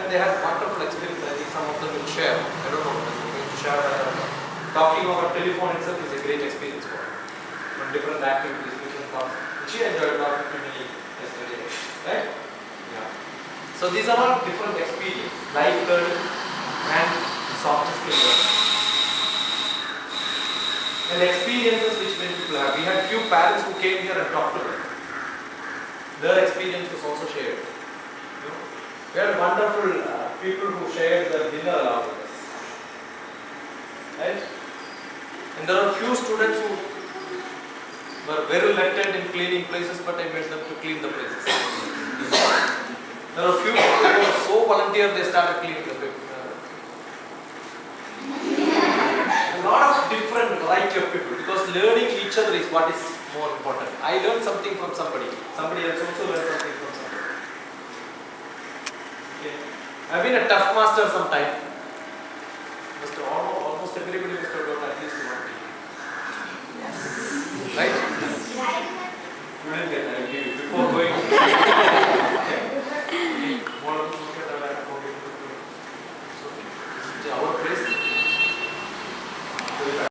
and they had wonderful experience. I think some of them will share. I don't know whether they're going to share that or not. Talking over telephone itself is a great experience for her. On different activities, different thoughts. She enjoyed talking to me yesterday, right? Yeah. So these are all different experiences, life learning and soft skill learning. And experiences which many people have. We had few parents who came here and talked to them. Their experience was also shared. We had wonderful people who shared their dinner along with us. Right? And there are few students who were very reluctant in cleaning places, but I made them to clean the places. There are few people who were so volunteer they started cleaning the places. A lot of different variety of people, because learning each other is what is more important. I learned something from somebody. Somebody else also learned something from somebody. Okay. I've been a tough master sometime. Almost everybody must have done at least one thing. Yes. Right? You didn't get that. I give you before going. Okay.